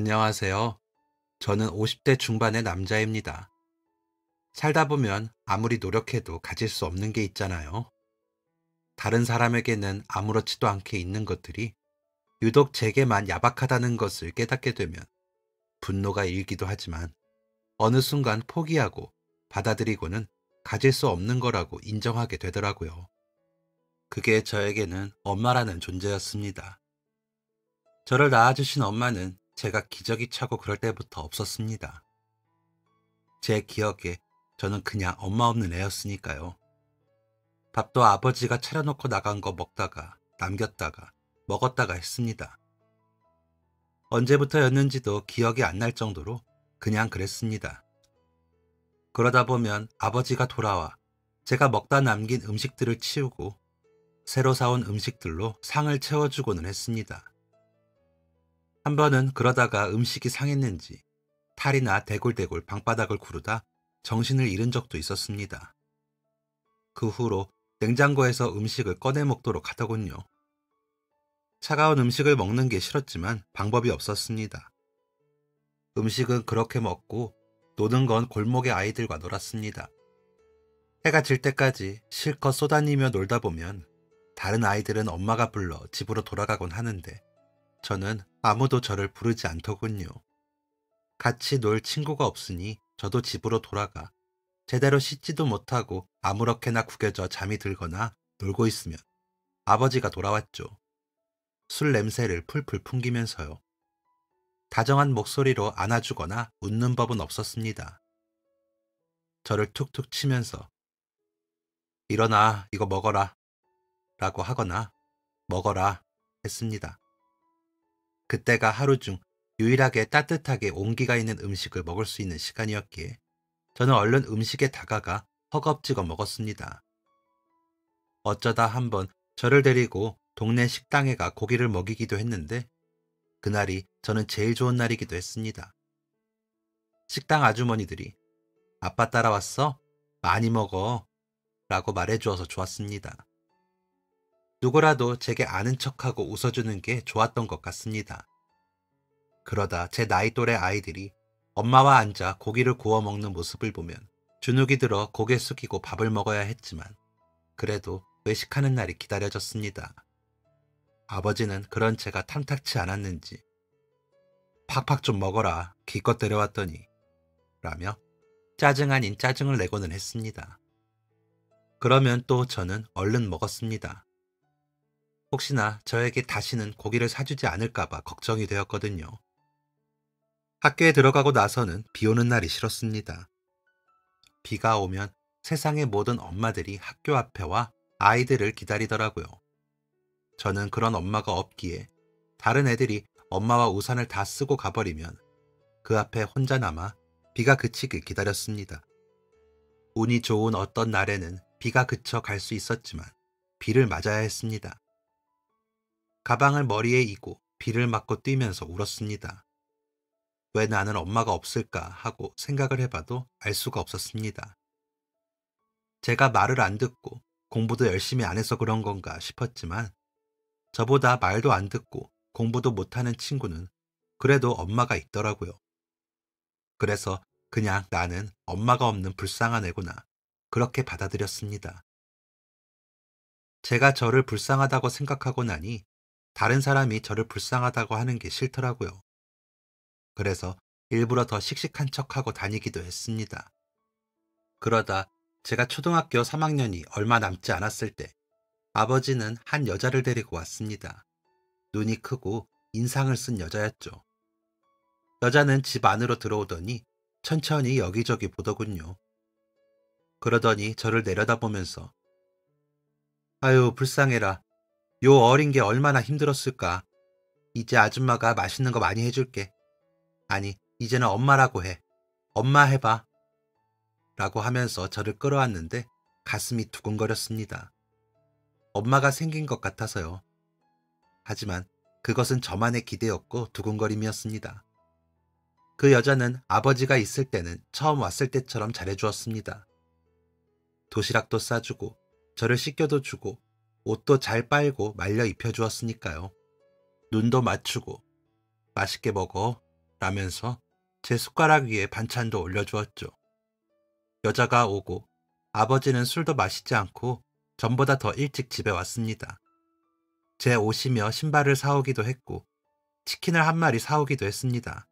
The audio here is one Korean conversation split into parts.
안녕하세요. 저는 50대 중반의 남자입니다. 살다 보면 아무리 노력해도 가질 수 없는 게 있잖아요. 다른 사람에게는 아무렇지도 않게 있는 것들이 유독 제게만 야박하다는 것을 깨닫게 되면 분노가 일기도 하지만 어느 순간 포기하고 받아들이고는 가질 수 없는 거라고 인정하게 되더라고요. 그게 저에게는 엄마라는 존재였습니다. 저를 낳아주신 엄마는 제가 기저귀 차고 그럴 때부터 없었습니다. 제 기억에 저는 그냥 엄마 없는 애였으니까요. 밥도 아버지가 차려놓고 나간 거 먹다가 남겼다가 먹었다가 했습니다. 언제부터였는지도 기억이 안 날 정도로 그냥 그랬습니다. 그러다 보면 아버지가 돌아와 제가 먹다 남긴 음식들을 치우고 새로 사온 음식들로 상을 채워주고는 했습니다. 한 번은 그러다가 음식이 상했는지 탈이나 대굴대굴 방바닥을 구르다 정신을 잃은 적도 있었습니다. 그 후로 냉장고에서 음식을 꺼내 먹도록 하더군요. 차가운 음식을 먹는 게 싫었지만 방법이 없었습니다. 음식은 그렇게 먹고 노는 건 골목의 아이들과 놀았습니다. 해가 질 때까지 실컷 쏘다니며 놀다 보면 다른 아이들은 엄마가 불러 집으로 돌아가곤 하는데 저는 아무도 저를 부르지 않더군요. 같이 놀 친구가 없으니 저도 집으로 돌아가 제대로 씻지도 못하고 아무렇게나 구겨져 잠이 들거나 놀고 있으면 아버지가 돌아왔죠. 술 냄새를 풀풀 풍기면서요. 다정한 목소리로 안아주거나 웃는 법은 없었습니다. 저를 툭툭 치면서 일어나 이거 먹어라 라고 하거나 먹어라 했습니다. 그때가 하루 중 유일하게 따뜻하게 온기가 있는 음식을 먹을 수 있는 시간이었기에 저는 얼른 음식에 다가가 허겁지겁 먹었습니다. 어쩌다 한번 저를 데리고 동네 식당에 가 고기를 먹이기도 했는데 그날이 저는 제일 좋은 날이기도 했습니다. 식당 아주머니들이 아빠 따라왔어? 많이 먹어 라고 말해주어서 좋았습니다. 누구라도 제게 아는 척하고 웃어주는 게 좋았던 것 같습니다. 그러다 제 나이 또래 아이들이 엄마와 앉아 고기를 구워 먹는 모습을 보면 주눅이 들어 고개 숙이고 밥을 먹어야 했지만 그래도 외식하는 날이 기다려졌습니다. 아버지는 그런 제가 탐탁치 않았는지 팍팍 좀 먹어라 기껏 데려왔더니 라며 짜증 아닌 짜증을 내고는 했습니다. 그러면 또 저는 얼른 먹었습니다. 혹시나 저에게 다시는 고기를 사주지 않을까봐 걱정이 되었거든요. 학교에 들어가고 나서는 비 오는 날이 싫었습니다. 비가 오면 세상의 모든 엄마들이 학교 앞에 와 아이들을 기다리더라고요. 저는 그런 엄마가 없기에 다른 애들이 엄마와 우산을 다 쓰고 가버리면 그 앞에 혼자 남아 비가 그치길 기다렸습니다. 운이 좋은 어떤 날에는 비가 그쳐 갈 수 있었지만 비를 맞아야 했습니다. 가방을 머리에 이고 비를 맞고 뛰면서 울었습니다. 왜 나는 엄마가 없을까 하고 생각을 해봐도 알 수가 없었습니다. 제가 말을 안 듣고 공부도 열심히 안 해서 그런 건가 싶었지만 저보다 말도 안 듣고 공부도 못하는 친구는 그래도 엄마가 있더라고요. 그래서 그냥 나는 엄마가 없는 불쌍한 애구나 그렇게 받아들였습니다. 제가 저를 불쌍하다고 생각하고 나니 다른 사람이 저를 불쌍하다고 하는 게 싫더라고요. 그래서 일부러 더 씩씩한 척하고 다니기도 했습니다. 그러다 제가 초등학교 3학년이 얼마 남지 않았을 때 아버지는 한 여자를 데리고 왔습니다. 눈이 크고 인상을 쓴 여자였죠. 여자는 집 안으로 들어오더니 천천히 여기저기 보더군요. 그러더니 저를 내려다보면서 아유 불쌍해라. 요 어린 게 얼마나 힘들었을까. 이제 아줌마가 맛있는 거 많이 해줄게. 아니 이제는 엄마라고 해. 엄마 해봐. 라고 하면서 저를 끌어안는데 가슴이 두근거렸습니다. 엄마가 생긴 것 같아서요. 하지만 그것은 저만의 기대였고 두근거림이었습니다. 그 여자는 아버지가 있을 때는 처음 왔을 때처럼 잘해주었습니다. 도시락도 싸주고 저를 씻겨도 주고 옷도 잘 빨고 말려 입혀주었으니까요. 눈도 맞추고 맛있게 먹어 라면서 제 숟가락 위에 반찬도 올려주었죠. 여자가 오고 아버지는 술도 마시지 않고 전보다 더 일찍 집에 왔습니다. 제 옷이며 신발을 사오기도 했고 치킨을 한 마리 사오기도 했습니다.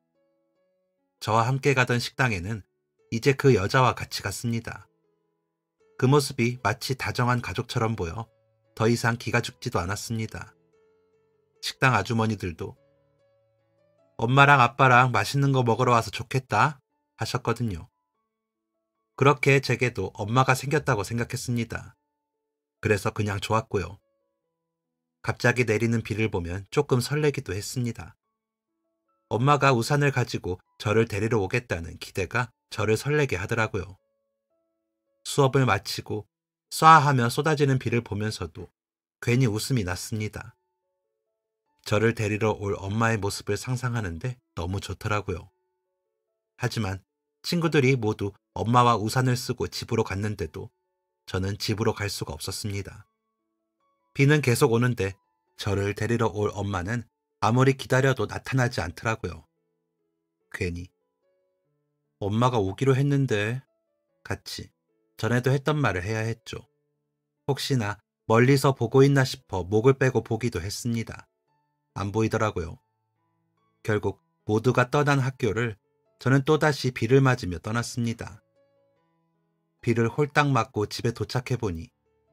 저와 함께 가던 식당에는 이제 그 여자와 같이 갔습니다. 그 모습이 마치 다정한 가족처럼 보여 더 이상 기가 죽지도 않았습니다. 식당 아주머니들도 엄마랑 아빠랑 맛있는 거 먹으러 와서 좋겠다 하셨거든요. 그렇게 제게도 엄마가 생겼다고 생각했습니다. 그래서 그냥 좋았고요. 갑자기 내리는 비를 보면 조금 설레기도 했습니다. 엄마가 우산을 가지고 저를 데리러 오겠다는 기대가 저를 설레게 하더라고요. 수업을 마치고 쏴하며 쏟아지는 비를 보면서도 괜히 웃음이 났습니다. 저를 데리러 올 엄마의 모습을 상상하는데 너무 좋더라고요. 하지만 친구들이 모두 엄마와 우산을 쓰고 집으로 갔는데도 저는 집으로 갈 수가 없었습니다. 비는 계속 오는데 저를 데리러 올 엄마는 아무리 기다려도 나타나지 않더라고요. 괜히 엄마가 오기로 했는데 같이 전에도 했던 말을 해야 했죠. 혹시나 멀리서 보고 있나 싶어 목을 빼고 보기도 했습니다. 안 보이더라고요. 결국 모두가 떠난 학교를 저는 또다시 비를 맞으며 떠났습니다. 비를 홀딱 맞고 집에 도착해보니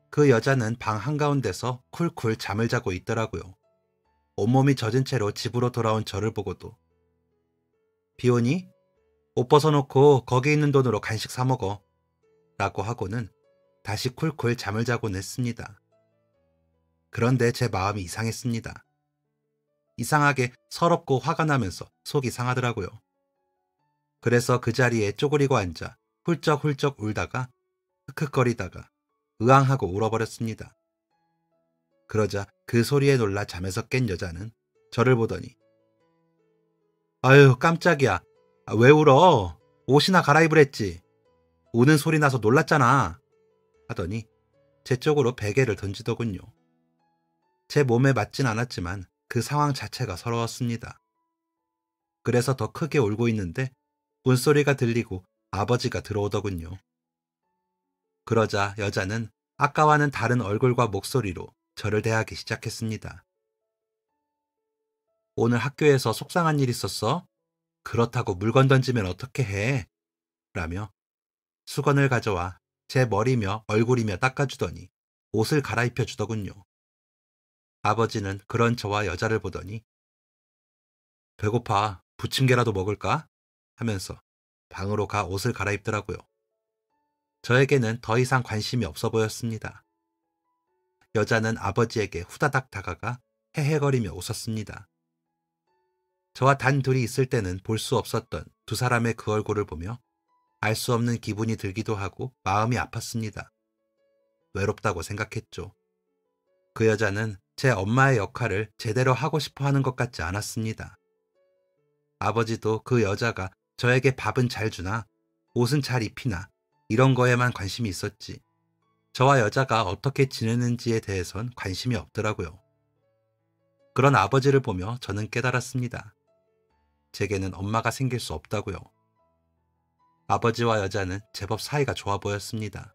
그 여자는 방 한가운데서 쿨쿨 잠을 자고 있더라고요. 온몸이 젖은 채로 집으로 돌아온 저를 보고도 비 오니? 옷 벗어놓고 거기 있는 돈으로 간식 사 먹어 라고 하고는 다시 쿨쿨 잠을 자곤 했습니다. 그런데 제 마음이 이상했습니다. 이상하게 서럽고 화가 나면서 속이 상하더라고요. 그래서 그 자리에 쪼그리고 앉아 훌쩍훌쩍 울다가 흑흑거리다가 으앙하고 울어버렸습니다. 그러자 그 소리에 놀라 잠에서 깬 여자는 저를 보더니 아유 깜짝이야. 왜 울어? 옷이나 갈아입으랬지. 우는 소리 나서 놀랐잖아. 하더니 제 쪽으로 베개를 던지더군요. 제 몸에 맞진 않았지만 그 상황 자체가 서러웠습니다. 그래서 더 크게 울고 있는데 문소리가 들리고 아버지가 들어오더군요. 그러자 여자는 아까와는 다른 얼굴과 목소리로 저를 대하기 시작했습니다. 오늘 학교에서 속상한 일 있었어? 그렇다고 물건 던지면 어떻게 해? 라며 수건을 가져와 제 머리며 얼굴이며 닦아주더니 옷을 갈아입혀 주더군요. 아버지는 그런 저와 여자를 보더니 배고파 부침개라도 먹을까? 하면서 방으로 가 옷을 갈아입더라고요. 저에게는 더 이상 관심이 없어 보였습니다. 여자는 아버지에게 후다닥 다가가 헤헤거리며 웃었습니다. 저와 단 둘이 있을 때는 볼 수 없었던 두 사람의 그 얼굴을 보며 알 수 없는 기분이 들기도 하고 마음이 아팠습니다. 외롭다고 생각했죠. 그 여자는 제 엄마의 역할을 제대로 하고 싶어 하는 것 같지 않았습니다. 아버지도 그 여자가 저에게 밥은 잘 주나, 옷은 잘 입히나 이런 거에만 관심이 있었지. 저와 여자가 어떻게 지내는지에 대해선 관심이 없더라고요. 그런 아버지를 보며 저는 깨달았습니다. 제게는 엄마가 생길 수 없다고요. 아버지와 여자는 제법 사이가 좋아 보였습니다.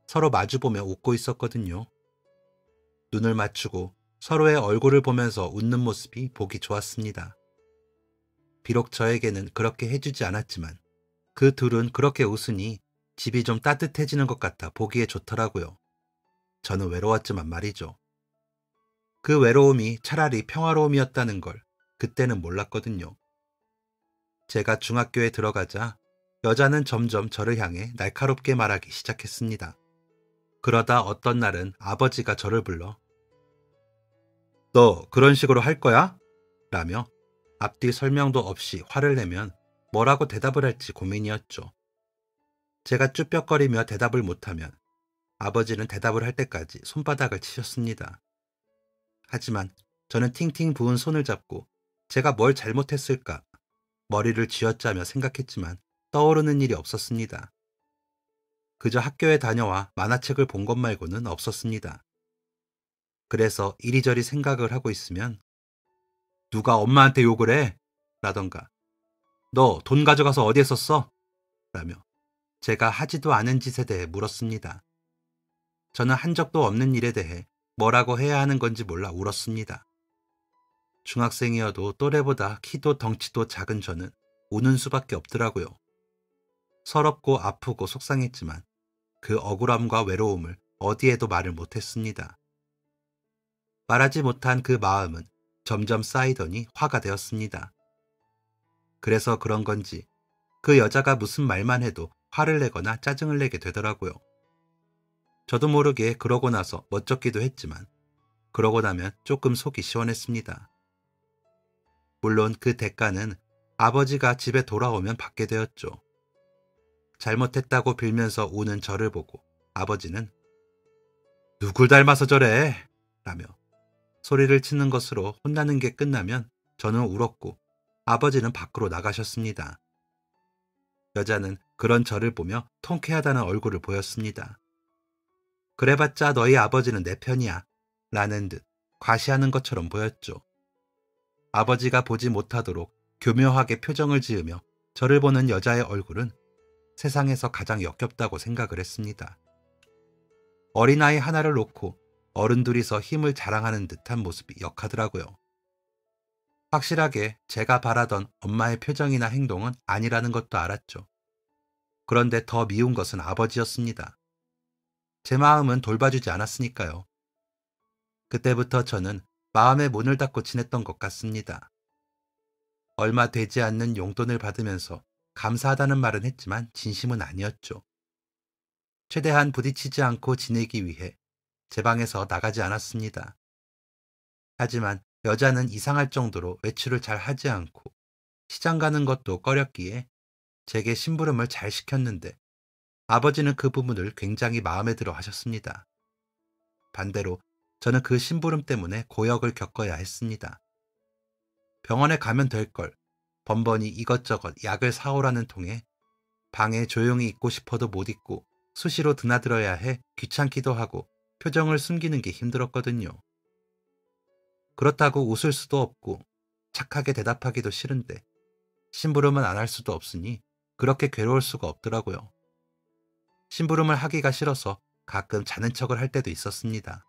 서로 마주보며 웃고 있었거든요. 눈을 맞추고 서로의 얼굴을 보면서 웃는 모습이 보기 좋았습니다. 비록 저에게는 그렇게 해주지 않았지만 그 둘은 그렇게 웃으니 집이 좀 따뜻해지는 것 같아 보기에 좋더라고요. 저는 외로웠지만 말이죠. 그 외로움이 차라리 평화로움이었다는 걸 그때는 몰랐거든요. 제가 중학교에 들어가자 여자는 점점 저를 향해 날카롭게 말하기 시작했습니다. 그러다 어떤 날은 아버지가 저를 불러 너 그런 식으로 할 거야? 라며 앞뒤 설명도 없이 화를 내면 뭐라고 대답을 할지 고민이었죠. 제가 쭈뼛거리며 대답을 못하면 아버지는 대답을 할 때까지 손바닥을 치셨습니다. 하지만 저는 팅팅 부은 손을 잡고 제가 뭘 잘못했을까 머리를 쥐어짜며 생각했지만 떠오르는 일이 없었습니다. 그저 학교에 다녀와 만화책을 본 것 말고는 없었습니다. 그래서 이리저리 생각을 하고 있으면 누가 엄마한테 욕을 해? 라던가 너 돈 가져가서 어디에 썼어? 라며 제가 하지도 않은 짓에 대해 물었습니다. 저는 한 적도 없는 일에 대해 뭐라고 해야 하는 건지 몰라 울었습니다. 중학생이어도 또래보다 키도 덩치도 작은 저는 우는 수밖에 없더라고요. 서럽고 아프고 속상했지만 그 억울함과 외로움을 어디에도 말을 못했습니다. 말하지 못한 그 마음은 점점 쌓이더니 화가 되었습니다. 그래서 그런 건지 그 여자가 무슨 말만 해도 화를 내거나 짜증을 내게 되더라고요. 저도 모르게 그러고 나서 멋쩍기도 했지만 그러고 나면 조금 속이 시원했습니다. 물론 그 대가는 아버지가 집에 돌아오면 받게 되었죠. 잘못했다고 빌면서 우는 저를 보고 아버지는 누굴 닮아서 저래? 라며 소리를 치는 것으로 혼나는 게 끝나면 저는 울었고 아버지는 밖으로 나가셨습니다. 여자는 그런 저를 보며 통쾌하다는 얼굴을 보였습니다. 그래봤자 너희 아버지는 내 편이야 라는 듯 과시하는 것처럼 보였죠. 아버지가 보지 못하도록 교묘하게 표정을 지으며 저를 보는 여자의 얼굴은 세상에서 가장 역겹다고 생각을 했습니다. 어린아이 하나를 놓고 어른 둘이서 힘을 자랑하는 듯한 모습이 역하더라고요. 확실하게 제가 바라던 엄마의 표정이나 행동은 아니라는 것도 알았죠. 그런데 더 미운 것은 아버지였습니다. 제 마음은 돌봐주지 않았으니까요. 그때부터 저는 마음의 문을 닫고 지냈던 것 같습니다. 얼마 되지 않는 용돈을 받으면서 감사하다는 말은 했지만 진심은 아니었죠. 최대한 부딪히지 않고 지내기 위해 제 방에서 나가지 않았습니다. 하지만 여자는 이상할 정도로 외출을 잘 하지 않고 시장 가는 것도 꺼렸기에 제게 심부름을 잘 시켰는데 아버지는 그 부분을 굉장히 마음에 들어 하셨습니다. 반대로 저는 그 심부름 때문에 고역을 겪어야 했습니다. 병원에 가면 될 걸 번번이 이것저것 약을 사오라는 통에 방에 조용히 있고 싶어도 못 있고 수시로 드나들어야 해 귀찮기도 하고 표정을 숨기는 게 힘들었거든요. 그렇다고 웃을 수도 없고 착하게 대답하기도 싫은데 심부름은 안 할 수도 없으니 그렇게 괴로울 수가 없더라고요. 심부름을 하기가 싫어서 가끔 자는 척을 할 때도 있었습니다.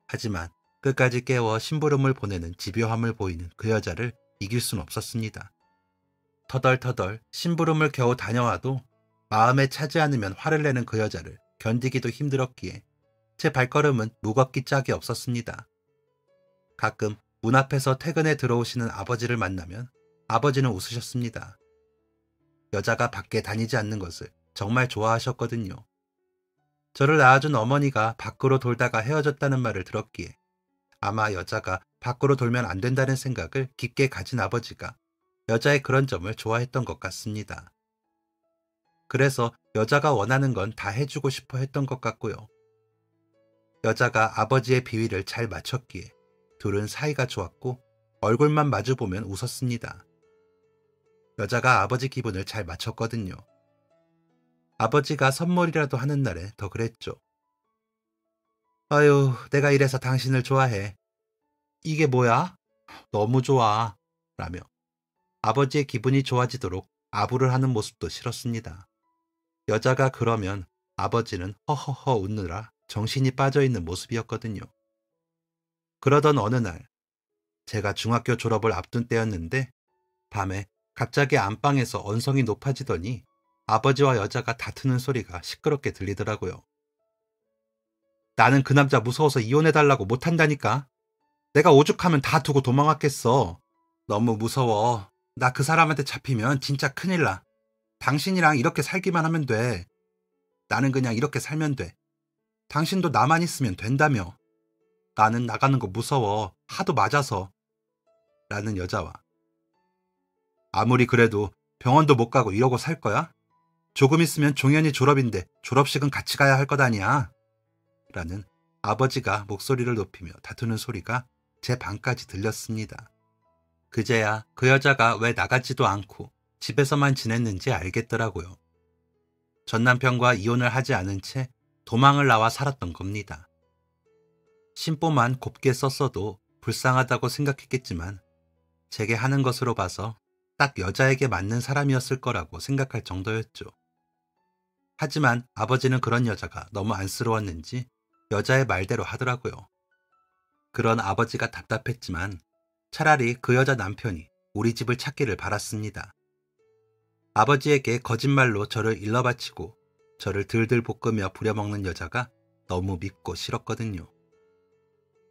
하지만 끝까지 깨워 심부름을 보내는 집요함을 보이는 그 여자를 이길 순 없었습니다. 터덜터덜 심부름을 겨우 다녀와도 마음에 차지 않으면 화를 내는 그 여자를 견디기도 힘들었기에 제 발걸음은 무겁기 짝이 없었습니다. 가끔 문 앞에서 퇴근에 들어오시는 아버지를 만나면 아버지는 웃으셨습니다. 여자가 밖에 다니지 않는 것을 정말 좋아하셨거든요. 저를 낳아준 어머니가 밖으로 돌다가 헤어졌다는 말을 들었기에 아마 여자가 밖으로 돌면 안 된다는 생각을 깊게 가진 아버지가 여자의 그런 점을 좋아했던 것 같습니다. 그래서 여자가 원하는 건 다 해주고 싶어 했던 것 같고요. 여자가 아버지의 비위를 잘 맞췄기에 둘은 사이가 좋았고 얼굴만 마주보면 웃었습니다. 여자가 아버지 기분을 잘 맞췄거든요. 아버지가 선물이라도 하는 날에 더 그랬죠. 아유, 내가 이래서 당신을 좋아해. 이게 뭐야? 너무 좋아. 라며 아버지의 기분이 좋아지도록 아부를 하는 모습도 싫었습니다. 여자가 그러면 아버지는 허허허 웃느라 정신이 빠져있는 모습이었거든요. 그러던 어느 날 제가 중학교 졸업을 앞둔 때였는데 밤에 갑자기 안방에서 언성이 높아지더니 아버지와 여자가 다투는 소리가 시끄럽게 들리더라고요. 나는 그 남자 무서워서 이혼해달라고 못한다니까. 내가 오죽하면 다 두고 도망왔겠어. 너무 무서워. 나 그 사람한테 잡히면 진짜 큰일 나. 당신이랑 이렇게 살기만 하면 돼. 나는 그냥 이렇게 살면 돼. 당신도 나만 있으면 된다며. 나는 나가는 거 무서워. 하도 맞아서. 라는 여자와 아무리 그래도 병원도 못 가고 이러고 살 거야? 조금 있으면 종현이 졸업인데 졸업식은 같이 가야 할 것 아니야. 라는 아버지가 목소리를 높이며 다투는 소리가 제 방까지 들렸습니다. 그제야 그 여자가 왜 나가지도 않고 집에서만 지냈는지 알겠더라고요. 전 남편과 이혼을 하지 않은 채 도망을 나와 살았던 겁니다. 심보만 곱게 썼어도 불쌍하다고 생각했겠지만 제게 하는 것으로 봐서 딱 여자에게 맞는 사람이었을 거라고 생각할 정도였죠. 하지만 아버지는 그런 여자가 너무 안쓰러웠는지 여자의 말대로 하더라고요. 그런 아버지가 답답했지만 차라리 그 여자 남편이 우리 집을 찾기를 바랐습니다. 아버지에게 거짓말로 저를 일러바치고 저를 들들 볶으며 부려먹는 여자가 너무 밉고 싫었거든요.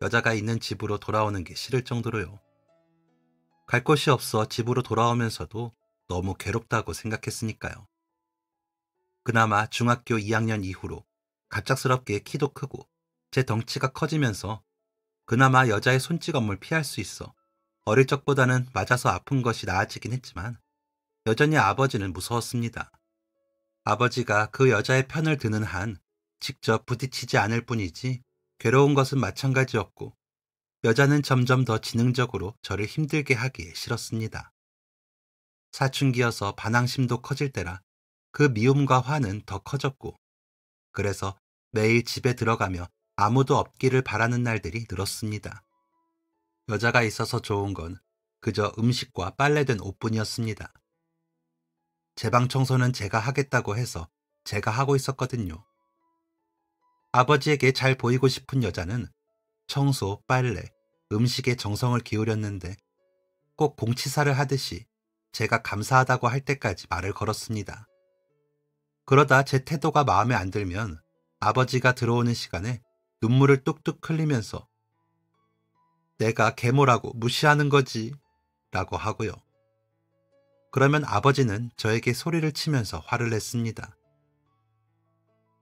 여자가 있는 집으로 돌아오는 게 싫을 정도로요. 갈 곳이 없어 집으로 돌아오면서도 너무 괴롭다고 생각했으니까요. 그나마 중학교 2학년 이후로 갑작스럽게 키도 크고 제 덩치가 커지면서 그나마 여자의 손찌검을 피할 수 있어 어릴 적보다는 맞아서 아픈 것이 나아지긴 했지만 여전히 아버지는 무서웠습니다. 아버지가 그 여자의 편을 드는 한 직접 부딪히지 않을 뿐이지 괴로운 것은 마찬가지였고 여자는 점점 더 지능적으로 저를 힘들게 하기에 싫었습니다. 사춘기여서 반항심도 커질 때라 그 미움과 화는 더 커졌고 그래서 매일 집에 들어가며 아무도 없기를 바라는 날들이 늘었습니다. 여자가 있어서 좋은 건 그저 음식과 빨래된 옷뿐이었습니다. 제 방 청소는 제가 하겠다고 해서 제가 하고 있었거든요. 아버지에게 잘 보이고 싶은 여자는 청소, 빨래, 음식에 정성을 기울였는데 꼭 공치사를 하듯이 제가 감사하다고 할 때까지 말을 걸었습니다. 그러다 제 태도가 마음에 안 들면 아버지가 들어오는 시간에 눈물을 뚝뚝 흘리면서 내가 계모라고 무시하는 거지 라고 하고요. 그러면 아버지는 저에게 소리를 치면서 화를 냈습니다.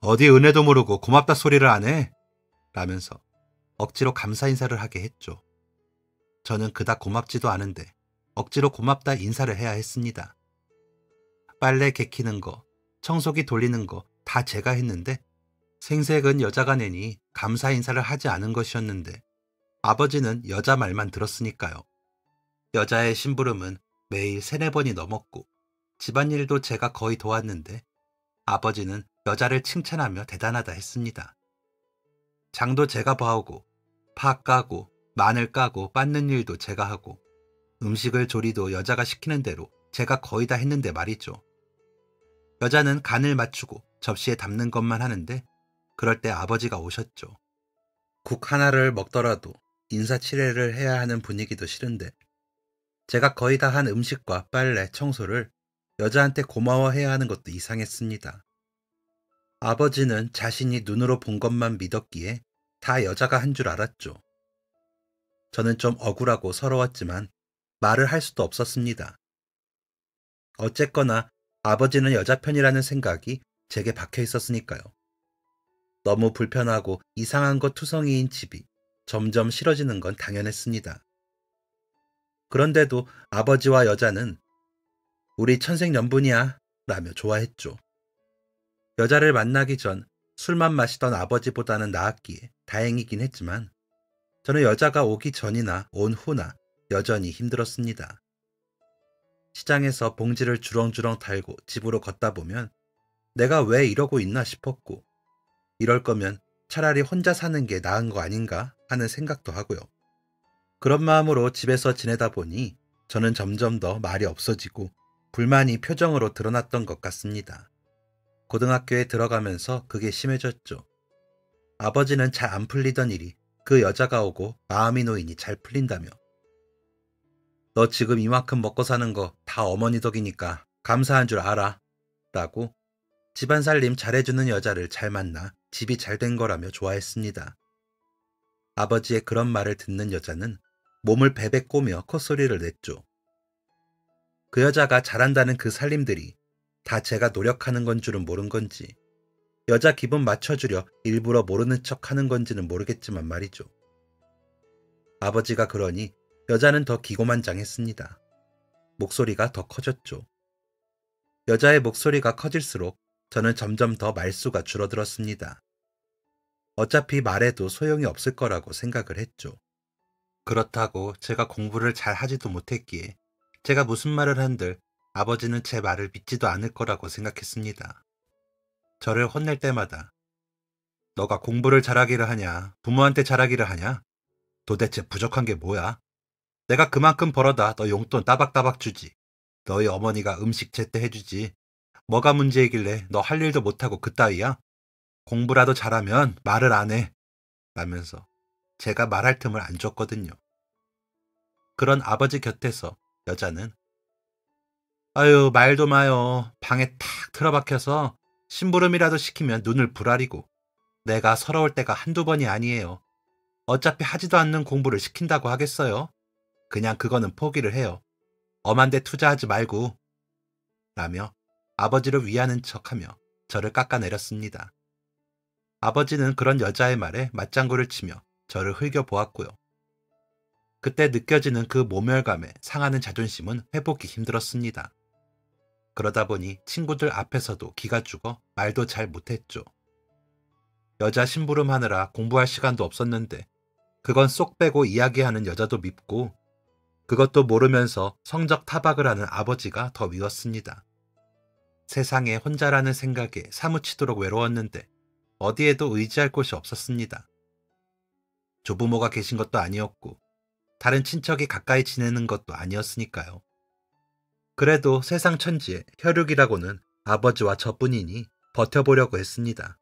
어디 은혜도 모르고 고맙다 소리를 안 해? 라면서 억지로 감사 인사를 하게 했죠. 저는 그닥 고맙지도 않은데 억지로 고맙다 인사를 해야 했습니다. 빨래 개키는 거, 청소기 돌리는 거 다 제가 했는데 생색은 여자가 내니 감사 인사를 하지 않은 것이었는데 아버지는 여자 말만 들었으니까요. 여자의 심부름은 매일 3-4번이 넘었고 집안일도 제가 거의 도왔는데 아버지는 여자를 칭찬하며 대단하다 했습니다. 장도 제가 봐오고 파 까고 마늘 까고 빻는 일도 제가 하고 음식을 조리도 여자가 시키는 대로 제가 거의 다 했는데 말이죠. 여자는 간을 맞추고 접시에 담는 것만 하는데 그럴 때 아버지가 오셨죠. 국 하나를 먹더라도 인사치레를 해야 하는 분위기도 싫은데 제가 거의 다 한 음식과 빨래, 청소를 여자한테 고마워해야 하는 것도 이상했습니다. 아버지는 자신이 눈으로 본 것만 믿었기에 다 여자가 한 줄 알았죠. 저는 좀 억울하고 서러웠지만 말을 할 수도 없었습니다. 어쨌거나 아버지는 여자 편이라는 생각이 제게 박혀 있었으니까요. 너무 불편하고 이상한 것 투성이인 집이 점점 싫어지는 건 당연했습니다. 그런데도 아버지와 여자는 우리 천생연분이야 라며 좋아했죠. 여자를 만나기 전 술만 마시던 아버지보다는 나았기에 다행이긴 했지만 저는 여자가 오기 전이나 온 후나 여전히 힘들었습니다. 시장에서 봉지를 주렁주렁 달고 집으로 걷다 보면 내가 왜 이러고 있나 싶었고 이럴 거면 차라리 혼자 사는 게 나은 거 아닌가 하는 생각도 하고요. 그런 마음으로 집에서 지내다 보니 저는 점점 더 말이 없어지고 불만이 표정으로 드러났던 것 같습니다. 고등학교에 들어가면서 그게 심해졌죠. 아버지는 잘 안 풀리던 일이 그 여자가 오고 마음이 놓이니 잘 풀린다며. 너 지금 이만큼 먹고 사는 거 다 어머니 덕이니까 감사한 줄 알아. 라고 집안 살림 잘해주는 여자를 잘 만나 집이 잘 된 거라며 좋아했습니다. 아버지의 그런 말을 듣는 여자는 몸을 베베 꼬며 콧소리를 냈죠. 그 여자가 잘한다는 그 살림들이 다 제가 노력하는 건 줄은 모른 건지 여자 기분 맞춰주려 일부러 모르는 척 하는 건지는 모르겠지만 말이죠. 아버지가 그러니 여자는 더 기고만장했습니다. 목소리가 더 커졌죠. 여자의 목소리가 커질수록 저는 점점 더 말수가 줄어들었습니다. 어차피 말해도 소용이 없을 거라고 생각을 했죠. 그렇다고 제가 공부를 잘 하지도 못했기에 제가 무슨 말을 한들 아버지는 제 말을 믿지도 않을 거라고 생각했습니다. 저를 혼낼 때마다 너가 공부를 잘하기를 하냐, 부모한테 잘하기를 하냐? 도대체 부족한 게 뭐야? 내가 그만큼 벌어다 너 용돈 따박따박 주지. 너희 어머니가 음식 제때 해주지. 뭐가 문제이길래 너 할 일도 못하고 그따위야? 공부라도 잘하면 말을 안 해. 라면서 제가 말할 틈을 안 줬거든요. 그런 아버지 곁에서 여자는 아유 말도 마요. 방에 탁 틀어박혀서 심부름이라도 시키면 눈을 부라리고 내가 서러울 때가 한두 번이 아니에요. 어차피 하지도 않는 공부를 시킨다고 하겠어요. 그냥 그거는 포기를 해요. 엄한 데 투자하지 말고 라며 아버지를 위하는 척하며 저를 깎아내렸습니다. 아버지는 그런 여자의 말에 맞장구를 치며 저를 흘겨보았고요. 그때 느껴지는 그 모멸감에 상하는 자존심은 회복이 힘들었습니다. 그러다 보니 친구들 앞에서도 기가 죽어 말도 잘 못했죠. 여자 심부름하느라 공부할 시간도 없었는데 그건 쏙 빼고 이야기하는 여자도 밉고 그것도 모르면서 성적 타박을 하는 아버지가 더 미웠습니다. 세상에 혼자라는 생각에 사무치도록 외로웠는데 어디에도 의지할 곳이 없었습니다. 조부모가 계신 것도 아니었고 다른 친척이 가까이 지내는 것도 아니었으니까요. 그래도 세상 천지에 혈육이라고는 아버지와 저뿐이니 버텨보려고 했습니다.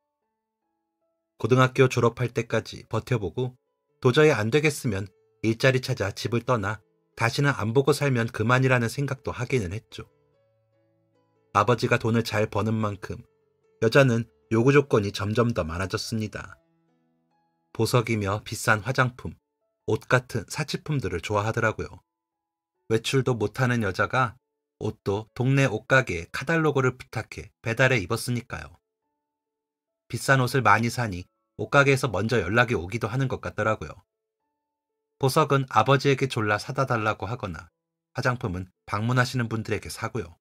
고등학교 졸업할 때까지 버텨보고 도저히 안 되겠으면 일자리 찾아 집을 떠나 다시는 안 보고 살면 그만이라는 생각도 하기는 했죠. 아버지가 돈을 잘 버는 만큼 여자는 요구 조건이 점점 더 많아졌습니다. 보석이며 비싼 화장품, 옷 같은 사치품들을 좋아하더라고요. 외출도 못하는 여자가 옷도 동네 옷가게에 카달로그를 부탁해 배달해 입었으니까요. 비싼 옷을 많이 사니 옷가게에서 먼저 연락이 오기도 하는 것 같더라고요. 보석은 아버지에게 졸라 사다 달라고 하거나 화장품은 방문하시는 분들에게 사고요.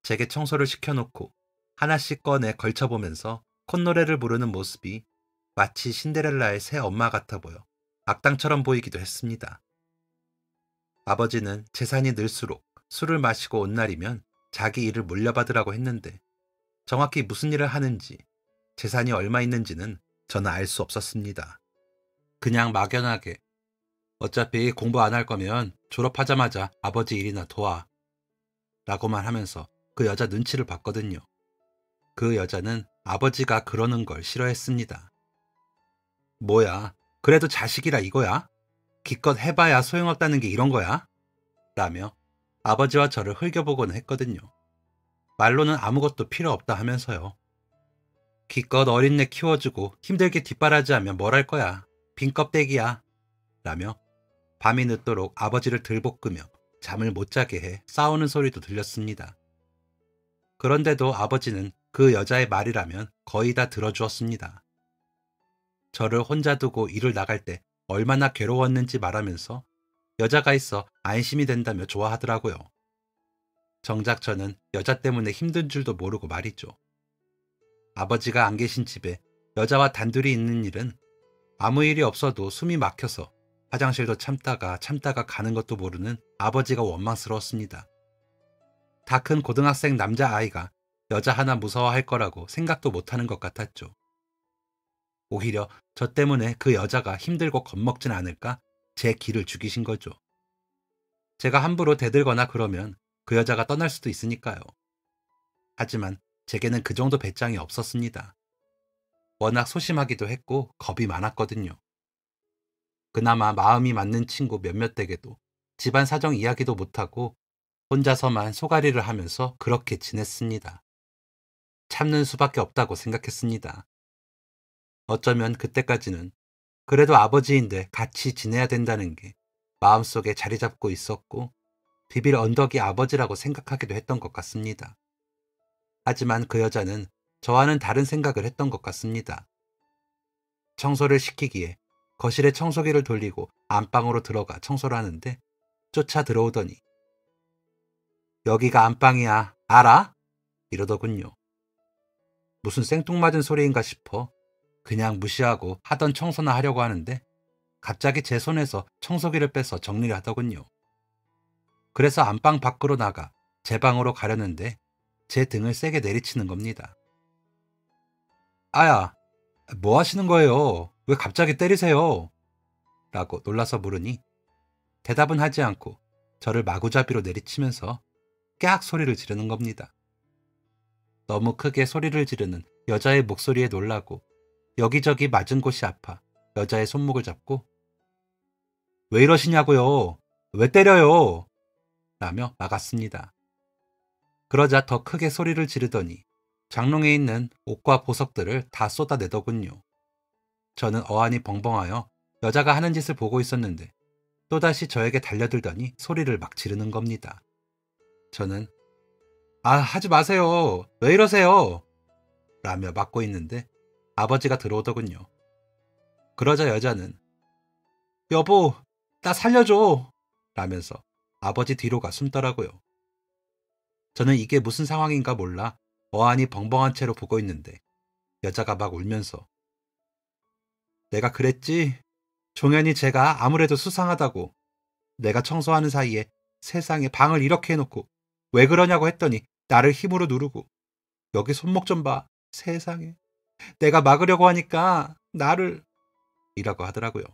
제게 청소를 시켜놓고 하나씩 꺼내 걸쳐보면서 콧노래를 부르는 모습이 마치 신데렐라의 새 엄마 같아 보여 악당처럼 보이기도 했습니다. 아버지는 재산이 늘수록 술을 마시고 온 날이면 자기 일을 물려받으라고 했는데 정확히 무슨 일을 하는지 재산이 얼마 있는지는 저는 알 수 없었습니다. 그냥 막연하게 어차피 공부 안 할 거면 졸업하자마자 아버지 일이나 도와 라고만 하면서 그 여자 눈치를 봤거든요. 그 여자는 아버지가 그러는 걸 싫어했습니다. 뭐야, 그래도 자식이라 이거야? 기껏 해봐야 소용없다는 게 이런 거야? 라며 아버지와 저를 흘겨보곤 했거든요. 말로는 아무것도 필요 없다 하면서요. 기껏 어린애 키워주고 힘들게 뒷바라지하면 뭘 할 거야. 빈 껍데기야. 라며 밤이 늦도록 아버지를 들볶으며 잠을 못 자게 해 싸우는 소리도 들렸습니다. 그런데도 아버지는 그 여자의 말이라면 거의 다 들어주었습니다. 저를 혼자 두고 일을 나갈 때 얼마나 괴로웠는지 말하면서 여자가 있어 안심이 된다며 좋아하더라고요. 정작 저는 여자 때문에 힘든 줄도 모르고 말이죠. 아버지가 안 계신 집에 여자와 단둘이 있는 일은 아무 일이 없어도 숨이 막혀서 화장실도 참다가 가는 것도 모르는 아버지가 원망스러웠습니다. 다 큰 고등학생 남자아이가 여자 하나 무서워할 거라고 생각도 못하는 것 같았죠. 오히려 저 때문에 그 여자가 힘들고 겁먹진 않을까 제 기를 죽이신 거죠. 제가 함부로 대들거나 그러면 그 여자가 떠날 수도 있으니까요. 하지만 제게는 그 정도 배짱이 없었습니다. 워낙 소심하기도 했고 겁이 많았거든요. 그나마 마음이 맞는 친구 몇몇 댁에도 집안 사정 이야기도 못하고 혼자서만 소가리를 하면서 그렇게 지냈습니다. 참는 수밖에 없다고 생각했습니다. 어쩌면 그때까지는 그래도 아버지인데 같이 지내야 된다는 게 마음속에 자리 잡고 있었고 비빌 언덕이 아버지라고 생각하기도 했던 것 같습니다. 하지만 그 여자는 저와는 다른 생각을 했던 것 같습니다. 청소를 시키기에 거실에 청소기를 돌리고 안방으로 들어가 청소를 하는데 쫓아 들어오더니 여기가 안방이야, 알아? 이러더군요. 무슨 생뚱맞은 소리인가 싶어 그냥 무시하고 하던 청소나 하려고 하는데 갑자기 제 손에서 청소기를 빼서 정리를 하더군요. 그래서 안방 밖으로 나가 제 방으로 가려는데 제 등을 세게 내리치는 겁니다. 아야, 뭐 하시는 거예요? 왜 갑자기 때리세요? 라고 놀라서 물으니 대답은 하지 않고 저를 마구잡이로 내리치면서 깨악 소리를 지르는 겁니다. 너무 크게 소리를 지르는 여자의 목소리에 놀라고 여기저기 맞은 곳이 아파 여자의 손목을 잡고 왜 이러시냐고요? 왜 때려요? 라며 막았습니다. 그러자 더 크게 소리를 지르더니 장롱에 있는 옷과 보석들을 다 쏟아내더군요. 저는 어안이 벙벙하여 여자가 하는 짓을 보고 있었는데 또다시 저에게 달려들더니 소리를 막 지르는 겁니다. 저는 하지 마세요. 왜 이러세요? 라며 막고 있는데 아버지가 들어오더군요. 그러자 여자는 여보, 나 살려줘! 라면서 아버지 뒤로 가 숨더라고요. 저는 이게 무슨 상황인가 몰라 어안이 벙벙한 채로 보고 있는데 여자가 막 울면서 내가 그랬지? 종현이 제가 아무래도 수상하다고. 내가 청소하는 사이에 세상에 방을 이렇게 해놓고 왜 그러냐고 했더니 나를 힘으로 누르고 여기 손목 좀 봐. 세상에. 내가 막으려고 하니까 나를 이라고 하더라고요.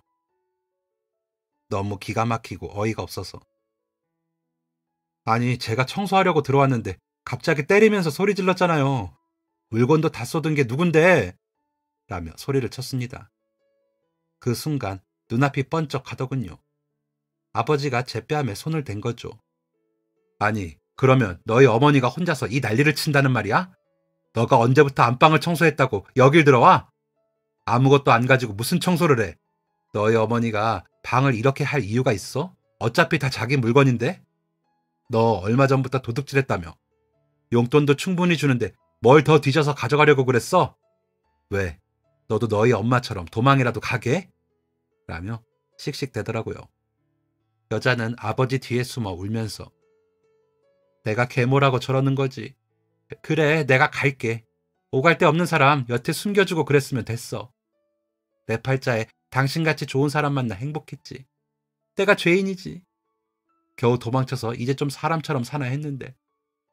너무 기가 막히고 어이가 없어서. 아니 제가 청소하려고 들어왔는데 갑자기 때리면서 소리 질렀잖아요. 물건도 다 쏟은 게 누군데? 라며 소리를 쳤습니다. 그 순간 눈앞이 번쩍하더군요. 아버지가 제 뺨에 손을 댄 거죠. 아니 그러면 너희 어머니가 혼자서 이 난리를 친다는 말이야? 너가 언제부터 안방을 청소했다고 여길 들어와? 아무것도 안 가지고 무슨 청소를 해? 너희 어머니가 방을 이렇게 할 이유가 있어? 어차피 다 자기 물건인데? 너 얼마 전부터 도둑질했다며. 용돈도 충분히 주는데 뭘 더 뒤져서 가져가려고 그랬어? 왜? 너도 너희 엄마처럼 도망이라도 가게? 라며 씩씩대더라고요. 여자는 아버지 뒤에 숨어 울면서 내가 계모라고 저러는 거지. 그래 내가 갈게. 오갈 데 없는 사람 여태 숨겨주고 그랬으면 됐어. 내 팔자에 당신같이 좋은 사람 만나 행복했지. 내가 죄인이지. 겨우 도망쳐서 이제 좀 사람처럼 사나 했는데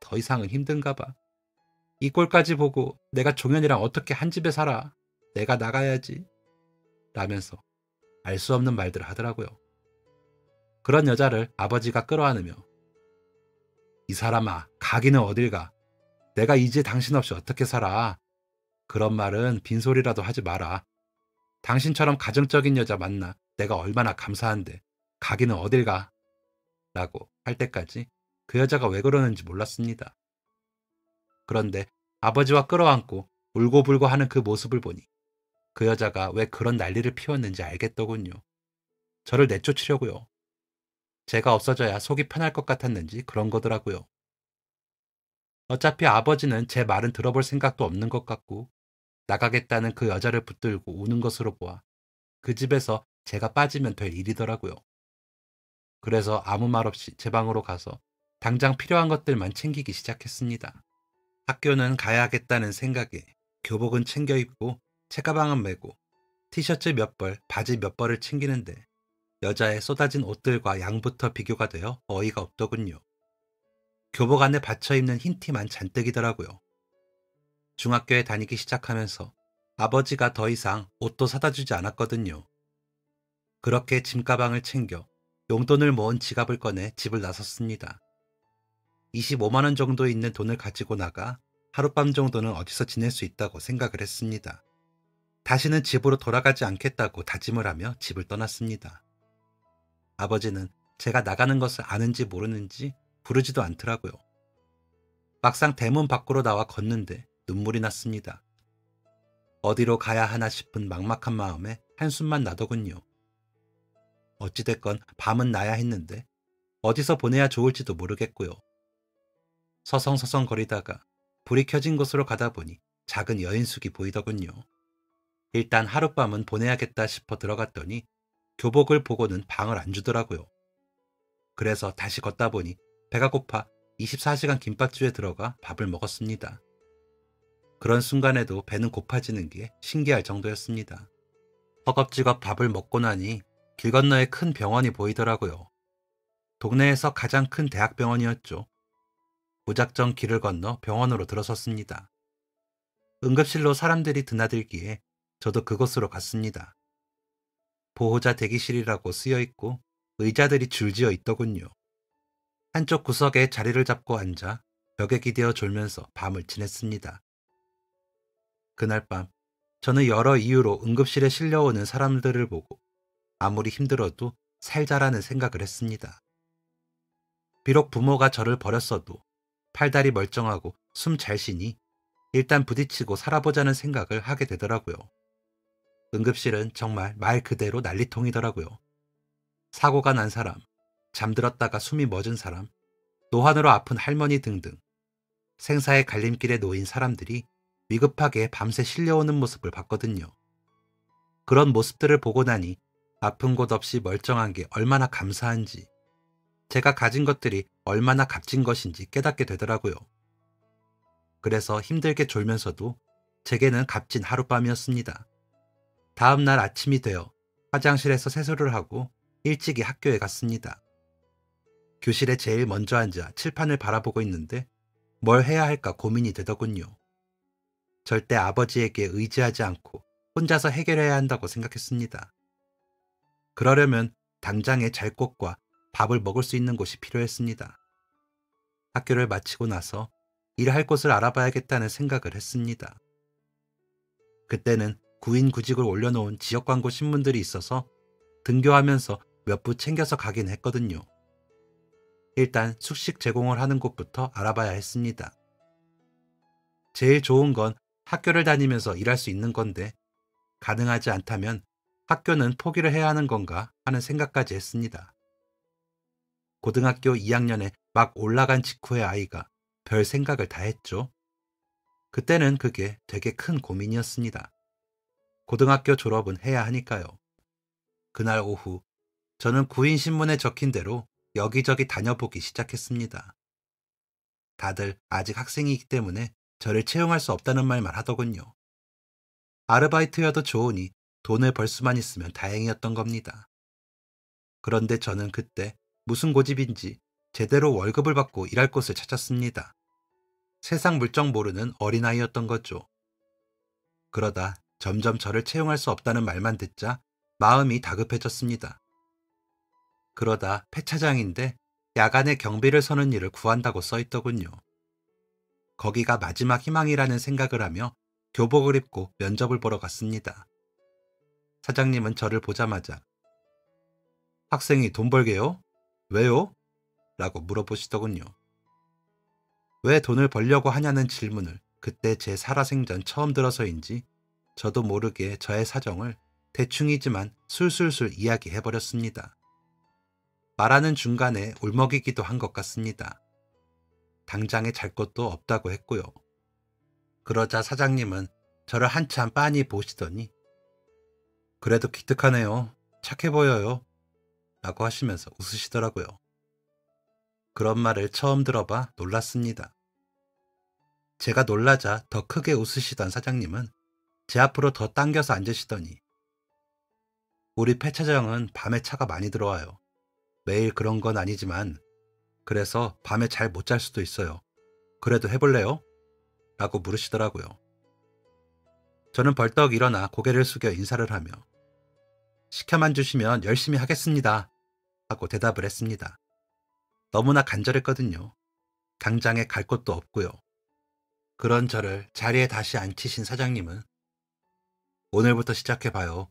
더 이상은 힘든가 봐. 이 꼴까지 보고 내가 종현이랑 어떻게 한 집에 살아. 내가 나가야지. 라면서 알 수 없는 말들을 하더라고요. 그런 여자를 아버지가 끌어안으며 이 사람아 가기는 어딜 가. 내가 이제 당신 없이 어떻게 살아. 그런 말은 빈소리라도 하지 마라. 당신처럼 가정적인 여자 만나 내가 얼마나 감사한데 가기는 어딜 가. 라고 할 때까지 그 여자가 왜 그러는지 몰랐습니다. 그런데 아버지와 끌어안고 울고불고 하는 그 모습을 보니 그 여자가 왜 그런 난리를 피웠는지 알겠더군요. 저를 내쫓으려고요. 제가 없어져야 속이 편할 것 같았는지 그런 거더라고요. 어차피 아버지는 제 말은 들어볼 생각도 없는 것 같고 나가겠다는 그 여자를 붙들고 우는 것으로 보아 그 집에서 제가 빠지면 될 일이더라고요. 그래서 아무 말 없이 제 방으로 가서 당장 필요한 것들만 챙기기 시작했습니다. 학교는 가야겠다는 생각에 교복은 챙겨 입고 책가방은 메고 티셔츠 몇 벌, 바지 몇 벌을 챙기는데 여자의 쏟아진 옷들과 양부터 비교가 되어 어이가 없더군요. 교복 안에 받쳐 입는 흰 티만 잔뜩이더라고요. 중학교에 다니기 시작하면서 아버지가 더 이상 옷도 사다 주지 않았거든요. 그렇게 짐가방을 챙겨 용돈을 모은 지갑을 꺼내 집을 나섰습니다. 25만 원 정도 있는 돈을 가지고 나가 하룻밤 정도는 어디서 지낼 수 있다고 생각을 했습니다. 다시는 집으로 돌아가지 않겠다고 다짐을 하며 집을 떠났습니다. 아버지는 제가 나가는 것을 아는지 모르는지 부르지도 않더라고요. 막상 대문 밖으로 나와 걷는데 눈물이 났습니다. 어디로 가야 하나 싶은 막막한 마음에 한숨만 나더군요. 어찌됐건 밤은 나야 했는데 어디서 보내야 좋을지도 모르겠고요. 서성서성 거리다가 불이 켜진 곳으로 가다 보니 작은 여인숙이 보이더군요. 일단 하룻밤은 보내야겠다 싶어 들어갔더니 교복을 보고는 방을 안 주더라고요. 그래서 다시 걷다 보니 배가 고파 24시간 김밥집에 들어가 밥을 먹었습니다. 그런 순간에도 배는 고파지는 게 신기할 정도였습니다. 허겁지겁 밥을 먹고 나니 길 건너에 큰 병원이 보이더라고요. 동네에서 가장 큰 대학병원이었죠. 무작정 길을 건너 병원으로 들어섰습니다. 응급실로 사람들이 드나들기에 저도 그곳으로 갔습니다. 보호자 대기실이라고 쓰여있고 의자들이 줄지어 있더군요. 한쪽 구석에 자리를 잡고 앉아 벽에 기대어 졸면서 밤을 지냈습니다. 그날 밤 저는 여러 이유로 응급실에 실려오는 사람들을 보고 아무리 힘들어도 살자라는 생각을 했습니다. 비록 부모가 저를 버렸어도 팔다리 멀쩡하고 숨 잘 쉬니 일단 부딪히고 살아보자는 생각을 하게 되더라고요. 응급실은 정말 말 그대로 난리통이더라고요. 사고가 난 사람, 잠들었다가 숨이 멎은 사람, 노환으로 아픈 할머니 등등 생사의 갈림길에 놓인 사람들이 위급하게 밤새 실려오는 모습을 봤거든요. 그런 모습들을 보고 나니 아픈 곳 없이 멀쩡한 게 얼마나 감사한지, 제가 가진 것들이 얼마나 값진 것인지 깨닫게 되더라고요. 그래서 힘들게 졸면서도 제게는 값진 하룻밤이었습니다. 다음 날 아침이 되어 화장실에서 세수를 하고 일찍이 학교에 갔습니다. 교실에 제일 먼저 앉아 칠판을 바라보고 있는데 뭘 해야 할까 고민이 되더군요. 절대 아버지에게 의지하지 않고 혼자서 해결해야 한다고 생각했습니다. 그러려면 당장에 잘 곳과 밥을 먹을 수 있는 곳이 필요했습니다. 학교를 마치고 나서 일할 곳을 알아봐야겠다는 생각을 했습니다. 그때는 구인구직을 올려놓은 지역 광고 신문들이 있어서 등교하면서 몇 부 챙겨서 가긴 했거든요. 일단 숙식 제공을 하는 곳부터 알아봐야 했습니다. 제일 좋은 건 학교를 다니면서 일할 수 있는 건데 가능하지 않다면 학교는 포기를 해야 하는 건가 하는 생각까지 했습니다. 고등학교 2학년에 막 올라간 직후의 아이가 별 생각을 다 했죠. 그때는 그게 되게 큰 고민이었습니다. 고등학교 졸업은 해야 하니까요. 그날 오후 저는 구인신문에 적힌 대로 여기저기 다녀보기 시작했습니다. 다들 아직 학생이기 때문에 저를 채용할 수 없다는 말만 하더군요. 아르바이트여도 좋으니 돈을 벌 수만 있으면 다행이었던 겁니다. 그런데 저는 그때 무슨 고집인지 제대로 월급을 받고 일할 곳을 찾았습니다. 세상 물정 모르는 어린아이였던 거죠. 그러다 점점 저를 채용할 수 없다는 말만 듣자 마음이 다급해졌습니다. 그러다 폐차장인데 야간에 경비를 서는 일을 구한다고 써있더군요. 거기가 마지막 희망이라는 생각을 하며 교복을 입고 면접을 보러 갔습니다. 사장님은 저를 보자마자 학생이 돈 벌게요? 왜요? 라고 물어보시더군요. 왜 돈을 벌려고 하냐는 질문을 그때 제 살아생전 처음 들어서인지 저도 모르게 저의 사정을 대충이지만 술술술 이야기해버렸습니다. 말하는 중간에 울먹이기도 한 것 같습니다. 당장에 잘 것도 없다고 했고요. 그러자 사장님은 저를 한참 빤히 보시더니 그래도 기특하네요. 착해 보여요. 라고 하시면서 웃으시더라고요. 그런 말을 처음 들어봐 놀랐습니다. 제가 놀라자 더 크게 웃으시던 사장님은 제 앞으로 더 당겨서 앉으시더니 우리 폐차장은 밤에 차가 많이 들어와요. 매일 그런 건 아니지만 그래서 밤에 잘 못 잘 수도 있어요. 그래도 해볼래요? 라고 물으시더라고요. 저는 벌떡 일어나 고개를 숙여 인사를 하며 시켜만 주시면 열심히 하겠습니다. 하고 대답을 했습니다. 너무나 간절했거든요. 당장에 갈 곳도 없고요. 그런 저를 자리에 다시 앉히신 사장님은 오늘부터 시작해봐요.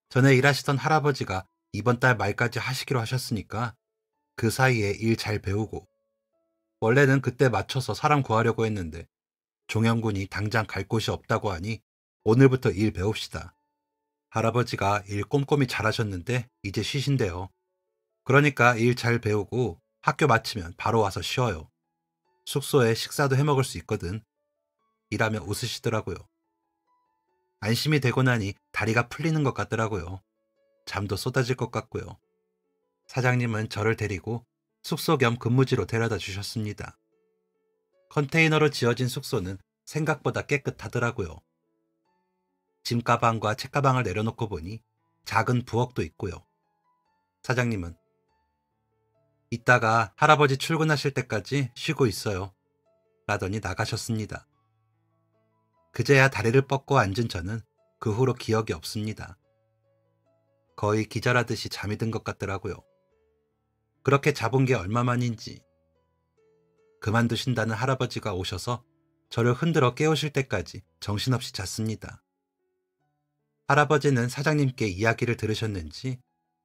전에 일하시던 할아버지가 이번 달 말까지 하시기로 하셨으니까 그 사이에 일 잘 배우고 원래는 그때 맞춰서 사람 구하려고 했는데 종영군이 당장 갈 곳이 없다고 하니 오늘부터 일 배웁시다. 할아버지가 일 꼼꼼히 잘하셨는데 이제 쉬신대요. 그러니까 일 잘 배우고 학교 마치면 바로 와서 쉬어요. 숙소에 식사도 해먹을 수 있거든. 이라며 웃으시더라고요. 안심이 되고 나니 다리가 풀리는 것 같더라고요. 잠도 쏟아질 것 같고요. 사장님은 저를 데리고 숙소 겸 근무지로 데려다 주셨습니다. 컨테이너로 지어진 숙소는 생각보다 깨끗하더라고요. 짐가방과 책가방을 내려놓고 보니 작은 부엌도 있고요. 사장님은 이따가 할아버지 출근하실 때까지 쉬고 있어요. 라더니 나가셨습니다. 그제야 다리를 뻗고 앉은 저는 그 후로 기억이 없습니다. 거의 기절하듯이 잠이 든 것 같더라고요. 그렇게 자본 게 얼마만인지 그만두신다는 할아버지가 오셔서 저를 흔들어 깨우실 때까지 정신없이 잤습니다. 할아버지는 사장님께 이야기를 들으셨는지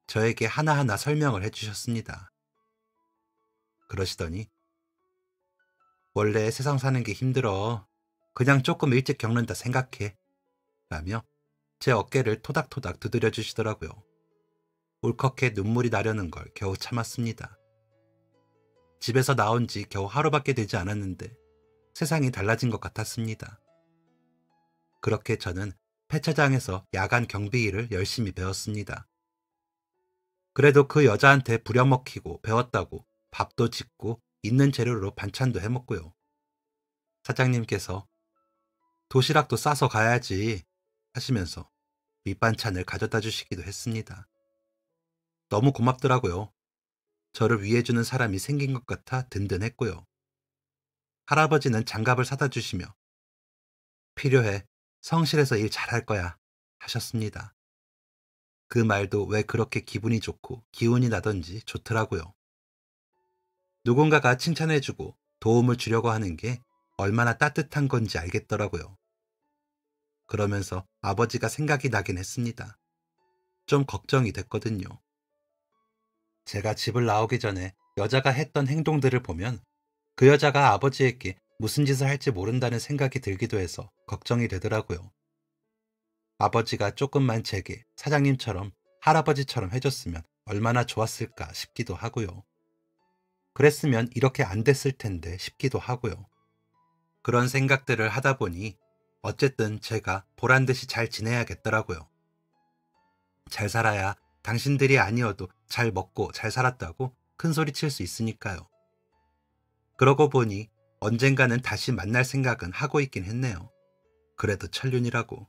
저에게 하나하나 설명을 해주셨습니다. 그러시더니 원래 세상 사는 게 힘들어. 그냥 조금 일찍 겪는다 생각해. 라며 제 어깨를 토닥토닥 두드려 주시더라고요. 울컥해 눈물이 나려는 걸 겨우 참았습니다. 집에서 나온 지 겨우 하루밖에 되지 않았는데 세상이 달라진 것 같았습니다. 그렇게 저는 폐차장에서 야간 경비 일을 열심히 배웠습니다. 그래도 그 여자한테 부려먹히고 배웠다고 밥도 짓고 있는 재료로 반찬도 해먹고요. 사장님께서 도시락도 싸서 가야지 하시면서 밑반찬을 가져다 주시기도 했습니다. 너무 고맙더라고요. 저를 위해주는 사람이 생긴 것 같아 든든했고요. 할아버지는 장갑을 사다 주시며 필요해. 성실해서 일 잘할 거야 하셨습니다. 그 말도 왜 그렇게 기분이 좋고 기운이 나던지 좋더라고요. 누군가가 칭찬해주고 도움을 주려고 하는 게 얼마나 따뜻한 건지 알겠더라고요. 그러면서 아버지가 생각이 나긴 했습니다. 좀 걱정이 됐거든요. 제가 집을 나오기 전에 여자가 했던 행동들을 보면 그 여자가 아버지에게 무슨 짓을 할지 모른다는 생각이 들기도 해서 걱정이 되더라고요. 아버지가 조금만 제게 사장님처럼 할아버지처럼 해줬으면 얼마나 좋았을까 싶기도 하고요. 그랬으면 이렇게 안 됐을 텐데 싶기도 하고요. 그런 생각들을 하다 보니 어쨌든 제가 보란듯이 잘 지내야겠더라고요. 잘 살아야 당신들이 아니어도 잘 먹고 잘 살았다고 큰 소리 칠 수 있으니까요. 그러고 보니 언젠가는 다시 만날 생각은 하고 있긴 했네요. 그래도 천륜이라고.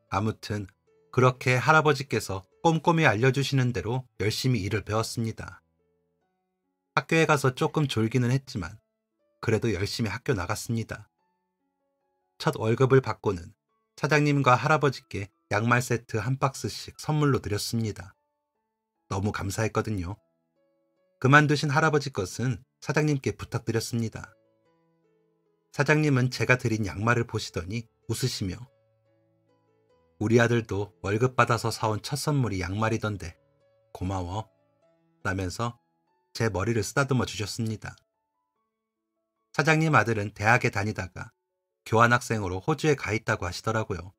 아무튼 그렇게 할아버지께서 꼼꼼히 알려주시는 대로 열심히 일을 배웠습니다. 학교에 가서 조금 졸기는 했지만 그래도 열심히 학교 나갔습니다. 첫 월급을 받고는 사장님과 할아버지께 양말 세트 한 박스씩 선물로 드렸습니다. 너무 감사했거든요. 그만두신 할아버지 것은 사장님께 부탁드렸습니다. 사장님은 제가 드린 양말을 보시더니 웃으시며 우리 아들도 월급 받아서 사온 첫 선물이 양말이던데 고마워 라면서 제 머리를 쓰다듬어 주셨습니다. 사장님 아들은 대학에 다니다가 교환학생으로 호주에 가 있다고 하시더라고요.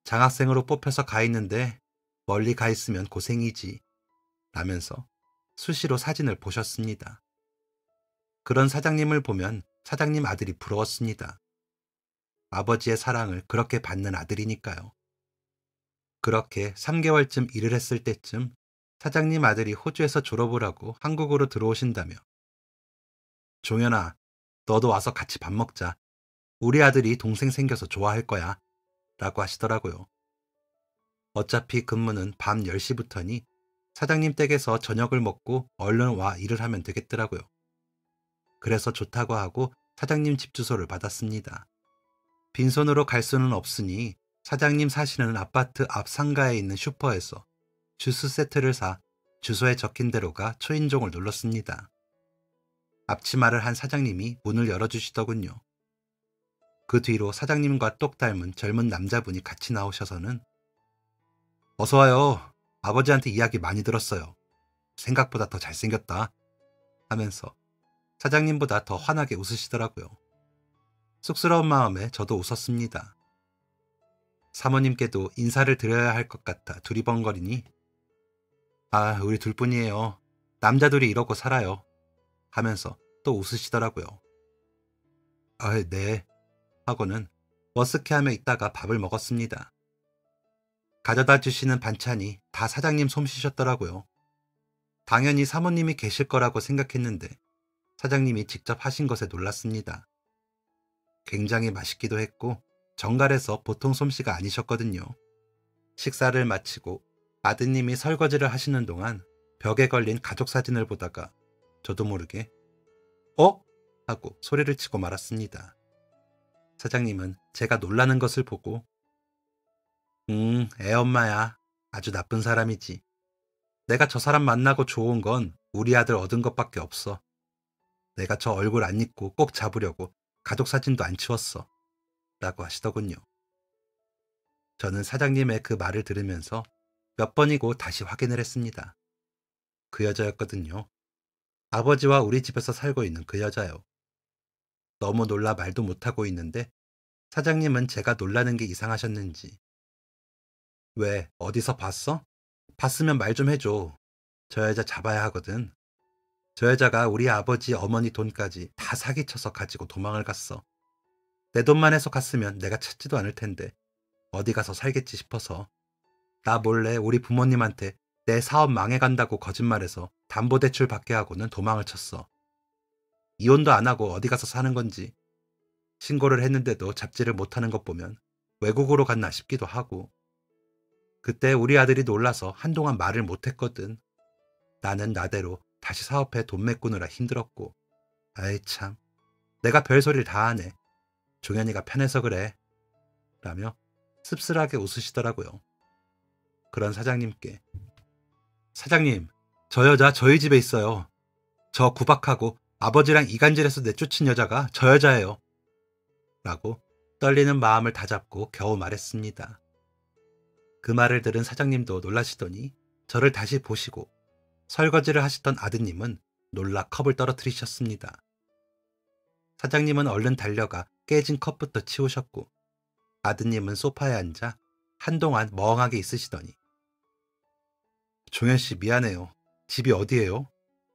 장학생으로 뽑혀서 가 있는데 멀리 가 있으면 고생이지 라면서 수시로 사진을 보셨습니다. 그런 사장님을 보면 사장님 아들이 부러웠습니다. 아버지의 사랑을 그렇게 받는 아들이니까요. 그렇게 3개월쯤 일을 했을 때쯤 사장님 아들이 호주에서 졸업을 하고 한국으로 들어오신다며 종현아, 너도 와서 같이 밥 먹자. 우리 아들이 동생 생겨서 좋아할 거야 라고 하시더라고요. 어차피 근무는 밤 10시부터니 사장님 댁에서 저녁을 먹고 얼른 와 일을 하면 되겠더라고요. 그래서 좋다고 하고 사장님 집 주소를 받았습니다. 빈손으로 갈 수는 없으니 사장님 사시는 아파트 앞 상가에 있는 슈퍼에서 주스 세트를 사 주소에 적힌 대로 가 초인종을 눌렀습니다. 앞치마를 한 사장님이 문을 열어주시더군요. 그 뒤로 사장님과 똑 닮은 젊은 남자분이 같이 나오셔서는 어서와요. 아버지한테 이야기 많이 들었어요. 생각보다 더 잘생겼다. 하면서 사장님보다 더 환하게 웃으시더라고요. 쑥스러운 마음에 저도 웃었습니다. 사모님께도 인사를 드려야 할 것 같아 두리번거리니 아, 우리 둘뿐이에요. 남자들이 이러고 살아요. 하면서 또 웃으시더라고요. 아, 네. 하고는 머쓱해하며 있다가 밥을 먹었습니다. 가져다 주시는 반찬이 다 사장님 솜씨셨더라고요. 당연히 사모님이 계실 거라고 생각했는데 사장님이 직접 하신 것에 놀랐습니다. 굉장히 맛있기도 했고 정갈해서 보통 솜씨가 아니셨거든요. 식사를 마치고 아드님이 설거지를 하시는 동안 벽에 걸린 가족 사진을 보다가 저도 모르게 어? 하고 소리를 치고 말았습니다. 사장님은 제가 놀라는 것을 보고 애엄마야. 아주 나쁜 사람이지. 내가 저 사람 만나고 좋은 건 우리 아들 얻은 것밖에 없어. 내가 저 얼굴 안 잊고 꼭 잡으려고 가족 사진도 안 치웠어. 라고 하시더군요. 저는 사장님의 그 말을 들으면서 몇 번이고 다시 확인을 했습니다. 그 여자였거든요. 아버지와 우리 집에서 살고 있는 그 여자요. 너무 놀라 말도 못하고 있는데 사장님은 제가 놀라는 게 이상하셨는지 왜 어디서 봤어? 봤으면 말 좀 해줘. 저 여자 잡아야 하거든. 저 여자가 우리 아버지 어머니 돈까지 다 사기쳐서 가지고 도망을 갔어. 내 돈만 해서 갔으면 내가 찾지도 않을 텐데 어디 가서 살겠지 싶어서 나 몰래 우리 부모님한테 내 사업 망해간다고 거짓말해서 담보대출 받게 하고는 도망을 쳤어. 이혼도 안 하고 어디 가서 사는 건지 신고를 했는데도 잡지를 못하는 것 보면 외국으로 갔나 싶기도 하고 그때 우리 아들이 놀라서 한동안 말을 못했거든. 나는 나대로 다시 사업해 돈 메꾸느라 힘들었고 아이 참 내가 별소리를 다 하네. 종현이가 편해서 그래. 라며 씁쓸하게 웃으시더라고요. 그런 사장님께 사장님 저 여자 저희 집에 있어요. 저 구박하고 아버지랑 이간질해서 내쫓은 여자가 저 여자예요. 라고 떨리는 마음을 다잡고 겨우 말했습니다. 그 말을 들은 사장님도 놀라시더니 저를 다시 보시고 설거지를 하시던 아드님은 놀라 컵을 떨어뜨리셨습니다. 사장님은 얼른 달려가 깨진 컵부터 치우셨고 아드님은 소파에 앉아 한동안 멍하게 있으시더니 종현씨 미안해요. 집이 어디예요?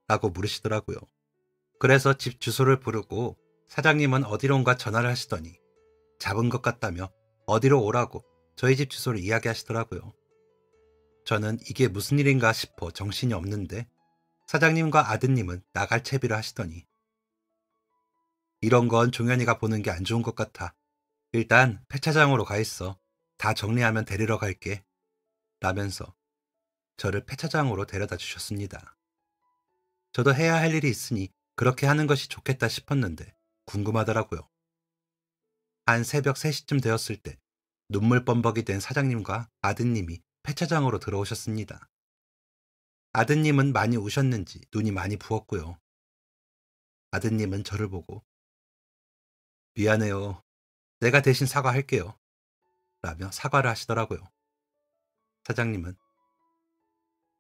라고 물으시더라고요. 그래서 집 주소를 부르고 사장님은 어디론가 전화를 하시더니 잡은 것 같다며 어디로 오라고 저희 집 주소를 이야기하시더라고요. 저는 이게 무슨 일인가 싶어 정신이 없는데 사장님과 아드님은 나갈 채비를 하시더니 이런 건 종현이가 보는 게 안 좋은 것 같아. 일단 폐차장으로 가 있어. 다 정리하면 데리러 갈게. 라면서 저를 폐차장으로 데려다 주셨습니다. 저도 해야 할 일이 있으니 그렇게 하는 것이 좋겠다 싶었는데 궁금하더라고요. 한 새벽 3시쯤 되었을 때 눈물 범벅이 된 사장님과 아드님이 폐차장으로 들어오셨습니다. 아드님은 많이 우셨는지 눈이 많이 부었고요. 아드님은 저를 보고 미안해요. 내가 대신 사과할게요. 라며 사과를 하시더라고요. 사장님은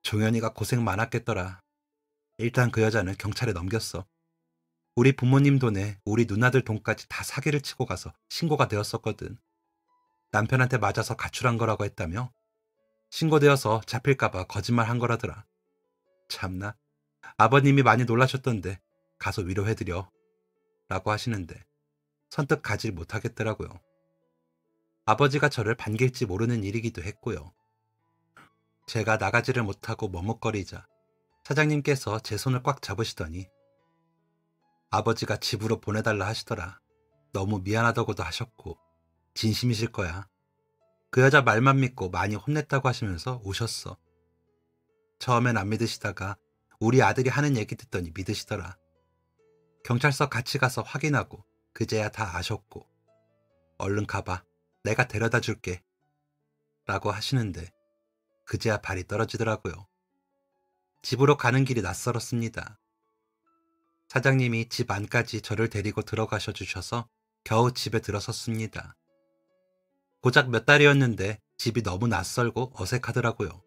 종현이가 고생 많았겠더라. 일단 그 여자는 경찰에 넘겼어. 우리 부모님 돈에 우리 누나들 돈까지 다 사기를 치고 가서 신고가 되었었거든. 남편한테 맞아서 가출한 거라고 했다며 신고되어서 잡힐까봐 거짓말 한 거라더라. 참나 아버님이 많이 놀라셨던데 가서 위로해드려 라고 하시는데 선뜻 가질 못하겠더라고요. 아버지가 저를 반길지 모르는 일이기도 했고요. 제가 나가지를 못하고 머뭇거리자 사장님께서 제 손을 꽉 잡으시더니 아버지가 집으로 보내달라 하시더라. 너무 미안하다고도 하셨고 진심이실 거야. 그 여자 말만 믿고 많이 혼냈다고 하시면서 우셨어. 처음엔 안 믿으시다가 우리 아들이 하는 얘기 듣더니 믿으시더라. 경찰서 같이 가서 확인하고 그제야 다 아셨고 얼른 가봐. 내가 데려다 줄게. 라고 하시는데 그제야 발이 떨어지더라고요. 집으로 가는 길이 낯설었습니다. 사장님이 집 안까지 저를 데리고 들어가셔 주셔서 겨우 집에 들어섰습니다. 고작 몇 달이었는데 집이 너무 낯설고 어색하더라고요.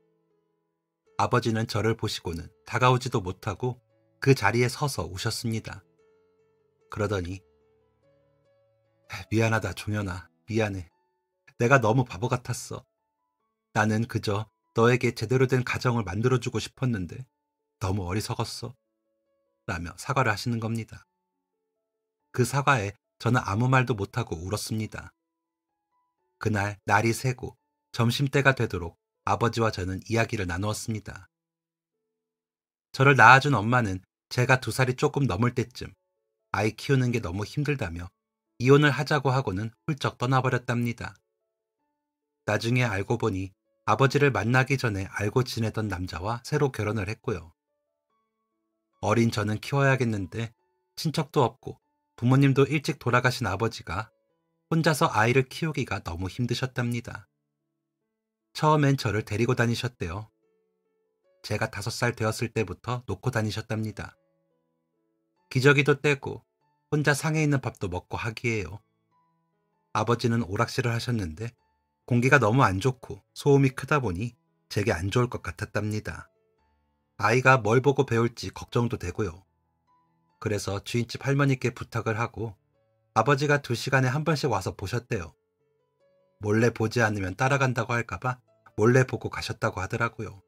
아버지는 저를 보시고는 다가오지도 못하고 그 자리에 서서 우셨습니다. 그러더니 미안하다 종현아. 미안해. 내가 너무 바보 같았어. 나는 그저 너에게 제대로 된 가정을 만들어주고 싶었는데 너무 어리석었어. 라며 사과를 하시는 겁니다. 그 사과에 저는 아무 말도 못하고 울었습니다. 그날 날이 새고 점심때가 되도록 아버지와 저는 이야기를 나누었습니다. 저를 낳아준 엄마는 제가 2살이 조금 넘을 때쯤 아이 키우는 게 너무 힘들다며 이혼을 하자고 하고는 훌쩍 떠나버렸답니다. 나중에 알고 보니 아버지를 만나기 전에 알고 지내던 남자와 새로 결혼을 했고요. 어린 저는 키워야겠는데 친척도 없고 부모님도 일찍 돌아가신 아버지가 혼자서 아이를 키우기가 너무 힘드셨답니다. 처음엔 저를 데리고 다니셨대요. 제가 5살 되었을 때부터 놓고 다니셨답니다. 기저귀도 떼고 혼자 상해 있는 밥도 먹고 하기에요. 아버지는 오락실을 하셨는데 공기가 너무 안 좋고 소음이 크다 보니 제게 안 좋을 것 같았답니다. 아이가 뭘 보고 배울지 걱정도 되고요. 그래서 주인집 할머니께 부탁을 하고 아버지가 2시간에 한 번씩 와서 보셨대요. 몰래 보지 않으면 따라간다고 할까봐 몰래 보고 가셨다고 하더라고요.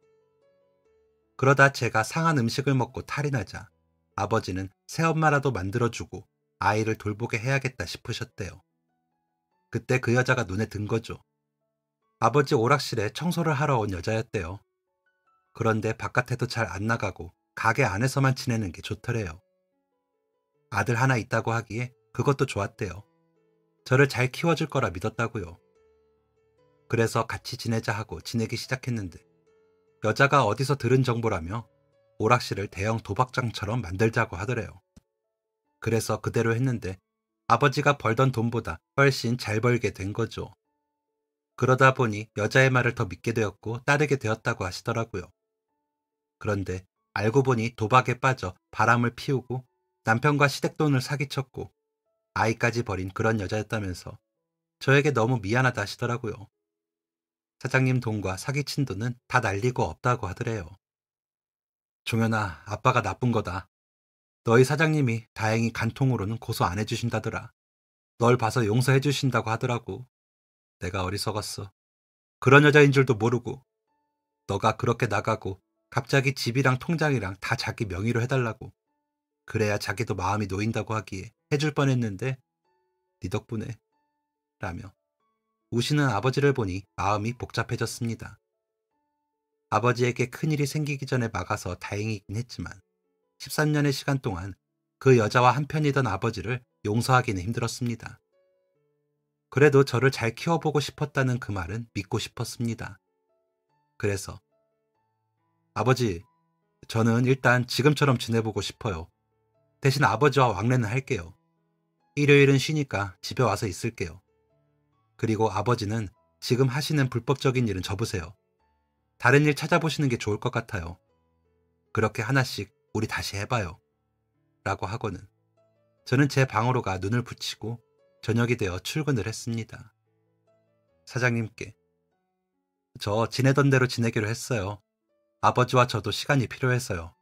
그러다 제가 상한 음식을 먹고 탈이 나자 아버지는 새엄마라도 만들어주고 아이를 돌보게 해야겠다 싶으셨대요. 그때 그 여자가 눈에 든 거죠. 아버지 오락실에 청소를 하러 온 여자였대요. 그런데 바깥에도 잘 안 나가고 가게 안에서만 지내는 게 좋더래요. 아들 하나 있다고 하기에 그것도 좋았대요. 저를 잘 키워줄 거라 믿었다고요. 그래서 같이 지내자 하고 지내기 시작했는데 여자가 어디서 들은 정보라며 오락실을 대형 도박장처럼 만들자고 하더래요. 그래서 그대로 했는데 아버지가 벌던 돈보다 훨씬 잘 벌게 된 거죠. 그러다 보니 여자의 말을 더 믿게 되었고 따르게 되었다고 하시더라고요. 그런데 알고 보니 도박에 빠져 바람을 피우고 남편과 시댁돈을 사기쳤고 아이까지 버린 그런 여자였다면서 저에게 너무 미안하다 하시더라고요. 사장님 돈과 사기친 돈은 다 날리고 없다고 하더래요. 종현아, 아빠가 나쁜 거다. 너희 사장님이 다행히 간통으로는 고소 안 해주신다더라. 널 봐서 용서해 주신다고 하더라고. 내가 어리석었어. 그런 여자인 줄도 모르고 너가 그렇게 나가고 갑자기 집이랑 통장이랑 다 자기 명의로 해달라고. 그래야 자기도 마음이 놓인다고 하기에 해줄 뻔했는데 네 덕분에 라며 우시는 아버지를 보니 마음이 복잡해졌습니다. 아버지에게 큰일이 생기기 전에 막아서 다행이긴 했지만 13년의 시간 동안 그 여자와 한편이던 아버지를 용서하기는 힘들었습니다. 그래도 저를 잘 키워보고 싶었다는 그 말은 믿고 싶었습니다. 그래서 아버지, 저는 일단 지금처럼 지내보고 싶어요. 대신 아버지와 왕래는 할게요. 일요일은 쉬니까 집에 와서 있을게요. 그리고 아버지는 지금 하시는 불법적인 일은 접으세요. 다른 일 찾아보시는 게 좋을 것 같아요. 그렇게 하나씩 우리 다시 해봐요. 라고 하고는 저는 제 방으로 가 눈을 붙이고 저녁이 되어 출근을 했습니다. 사장님께 저 지내던 대로 지내기로 했어요. 아버지와 저도 시간이 필요해서요.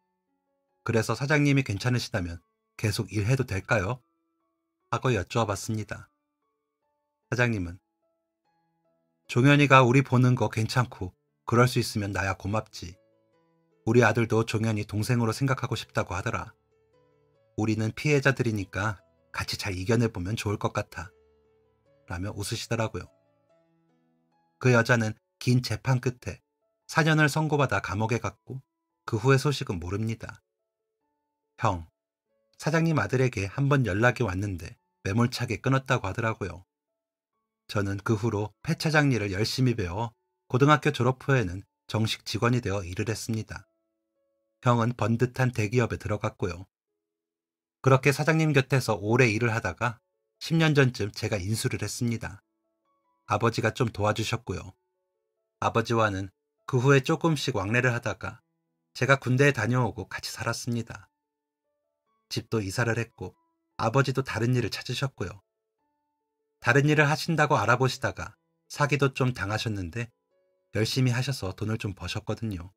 그래서 사장님이 괜찮으시다면 계속 일해도 될까요? 하고 여쭈어 봤습니다. 사장님은 종현이가 우리 보는 거 괜찮고 그럴 수 있으면 나야 고맙지. 우리 아들도 종현이 동생으로 생각하고 싶다고 하더라. 우리는 피해자들이니까 같이 잘 이겨내보면 좋을 것 같아. 라며 웃으시더라고요. 그 여자는 긴 재판 끝에 4년을 선고받아 감옥에 갔고 그 후의 소식은 모릅니다. 형, 사장님 아들에게 한번 연락이 왔는데 매몰차게 끊었다고 하더라고요. 저는 그 후로 폐차장 일을 열심히 배워 고등학교 졸업 후에는 정식 직원이 되어 일을 했습니다. 형은 번듯한 대기업에 들어갔고요. 그렇게 사장님 곁에서 오래 일을 하다가 10년 전쯤 제가 인수를 했습니다. 아버지가 좀 도와주셨고요. 아버지와는 그 후에 조금씩 왕래를 하다가 제가 군대에 다녀오고 같이 살았습니다. 집도 이사를 했고 아버지도 다른 일을 찾으셨고요. 다른 일을 하신다고 알아보시다가 사기도 좀 당하셨는데 열심히 하셔서 돈을 좀 버셨거든요.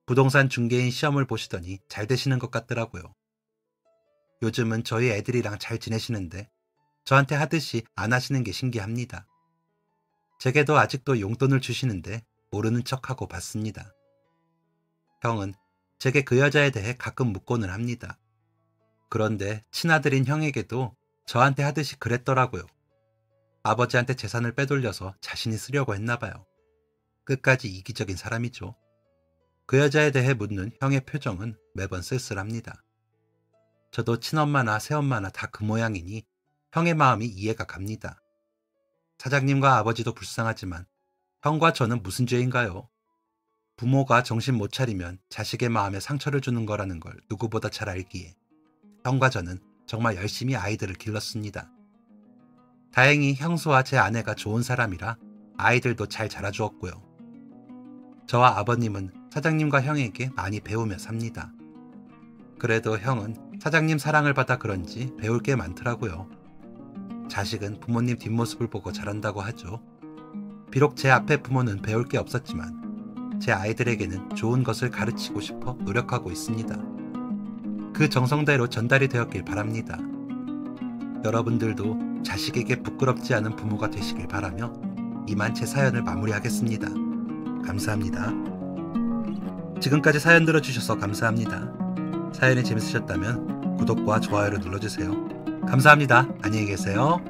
부동산 중개인 시험을 보시더니 잘 되시는 것 같더라고요. 요즘은 저희 애들이랑 잘 지내시는데 저한테 하듯이 안 하시는 게 신기합니다. 제게도 아직도 용돈을 주시는데 모르는 척하고 받습니다. 형은 제게 그 여자에 대해 가끔 묻고는 합니다. 그런데 친아들인 형에게도 저한테 하듯이 그랬더라고요. 아버지한테 재산을 빼돌려서 자신이 쓰려고 했나 봐요. 끝까지 이기적인 사람이죠. 그 여자에 대해 묻는 형의 표정은 매번 쓸쓸합니다. 저도 친엄마나 새엄마나 다 그 모양이니 형의 마음이 이해가 갑니다. 사장님과 아버지도 불쌍하지만 형과 저는 무슨 죄인가요? 부모가 정신 못 차리면 자식의 마음에 상처를 주는 거라는 걸 누구보다 잘 알기에 형과 저는 정말 열심히 아이들을 길렀습니다. 다행히 형수와 제 아내가 좋은 사람이라 아이들도 잘 자라주었고요. 저와 아버님은 사장님과 형에게 많이 배우며 삽니다. 그래도 형은 사장님 사랑을 받아 그런지 배울 게 많더라고요. 자식은 부모님 뒷모습을 보고 자란다고 하죠. 비록 제 앞에 부모는 배울 게 없었지만 제 아이들에게는 좋은 것을 가르치고 싶어 노력하고 있습니다. 그 정성대로 전달이 되었길 바랍니다. 여러분들도 자식에게 부끄럽지 않은 부모가 되시길 바라며 이만 제 사연을 마무리하겠습니다. 감사합니다. 지금까지 사연 들어주셔서 감사합니다. 사연이 재밌으셨다면 구독과 좋아요를 눌러주세요. 감사합니다. 안녕히 계세요.